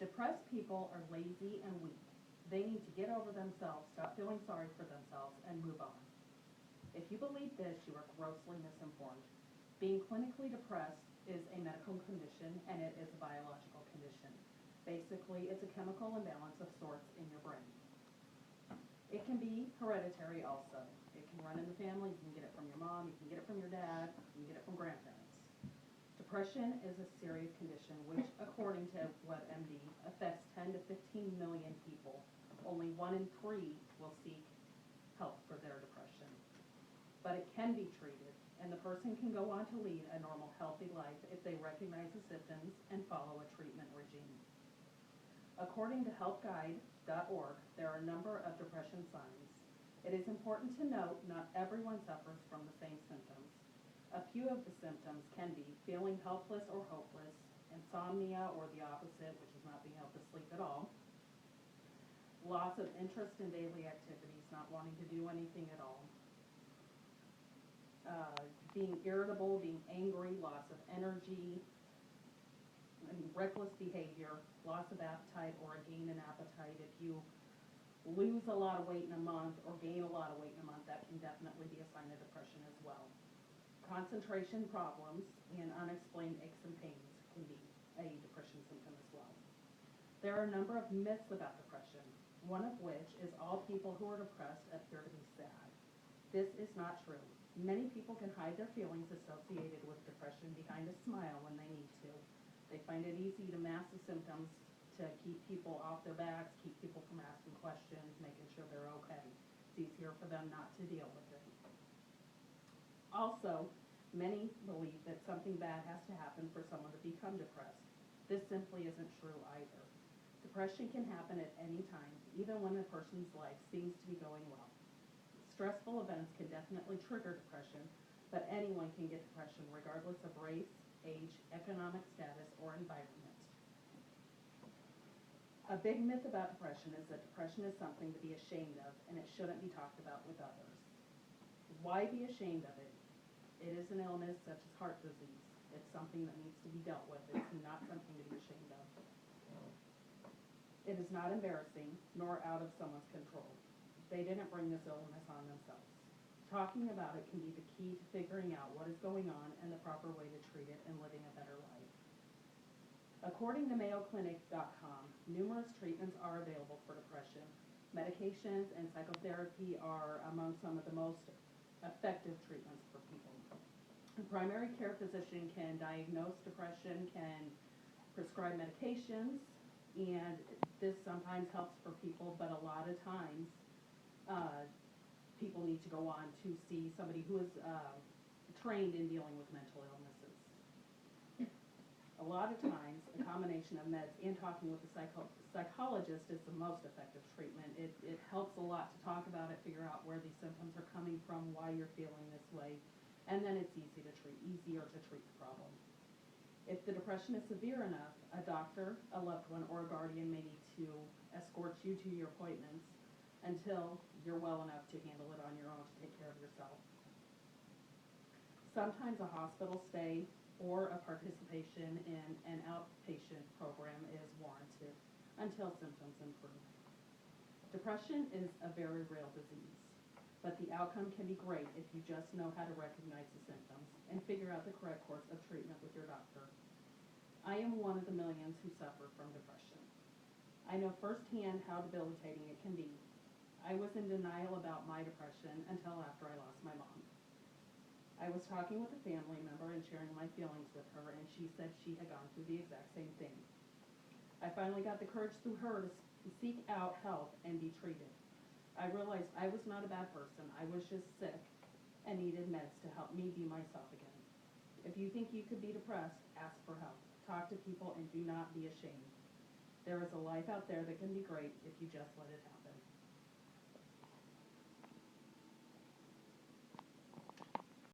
Depressed people are lazy and weak. They need to get over themselves, stop feeling sorry for themselves, and move on. If you believe this, you are grossly misinformed. Being clinically depressed is a medical condition, and it is a biological condition. Basically, it's a chemical imbalance of sorts in your brain. It can be hereditary also. It can run in the family. You can get it from your mom, you can get it from your dad, you can get it from grandparents. Depression is a serious condition which, according to WebMD, affects 10 to 15 million people. Only 1 in 3 will seek help for their depression. But it can be treated, and the person can go on to lead a normal, healthy life if they recognize the symptoms and follow a treatment regime. According to helpguide.org, there are a number of depression signs. It is important to note not everyone suffers from the same symptoms. A few of the symptoms can be feeling helpless or hopeless, insomnia or the opposite, which is not being able to sleep at all, loss of interest in daily activities, not wanting to do anything at all, being irritable, being angry, loss of energy, reckless behavior, loss of appetite or a gain in appetite. If you lose a lot of weight in a month or gain a lot of weight in a month, that can definitely be a sign of depression as well. Concentration problems and unexplained aches and pains can be a depression symptom as well. There are a number of myths about depression, one of which is all people who are depressed appear to be sad. This is not true. Many people can hide their feelings associated with depression behind a smile when they need to. They find it easy to mask the symptoms to keep people off their backs, keep people from asking questions, making sure they're okay. It's easier for them not to deal with it. Also, many believe that something bad has to happen for someone to become depressed. This simply isn't true either. Depression can happen at any time, even when a person's life seems to be going well. Stressful events can definitely trigger depression, but anyone can get depression regardless of race, age, economic status, or environment. A big myth about depression is that depression is something to be ashamed of, and it shouldn't be talked about with others. Why be ashamed of it? It is an illness such as heart disease. It's something that needs to be dealt with. It's not something to be ashamed of. It is not embarrassing, nor out of someone's control. They didn't bring this illness on themselves. Talking about it can be the key to figuring out what is going on and the proper way to treat it and living a better life. According to MayoClinic.com, numerous treatments are available for depression. Medications and psychotherapy are among some of the most effective treatments for people. A primary care physician can diagnose depression, can prescribe medications, and this sometimes helps for people, but a lot of times people need to go on to see somebody who is trained in dealing with mental illnesses. A lot of times, a combination of meds and talking with a psychologist is the most effective treatment. It helps a lot to talk about it, figure out where these symptoms are coming from, why you're feeling this way, and then it's easier to treat the problem. If the depression is severe enough, a doctor, a loved one, or a guardian may need to escort you to your appointments until you're well enough to handle it on your own, to take care of yourself. Sometimes a hospital stay or a participation in an outpatient program is warranted until symptoms improve. Depression is a very real disease, but the outcome can be great if you just know how to recognize the symptoms and figure out the correct course of treatment with your doctor. I am one of the millions who suffer from depression. I know firsthand how debilitating it can be. I was in denial about my depression until after I lost my mom. I was talking with a family member and sharing my feelings with her, and she said she had gone through the exact same thing. I finally got the courage through her to seek out help and be treated. I realized I was not a bad person. I was just sick and needed meds to help me be myself again. If you think you could be depressed, ask for help. Talk to people and do not be ashamed. There is a life out there that can be great if you just let it out.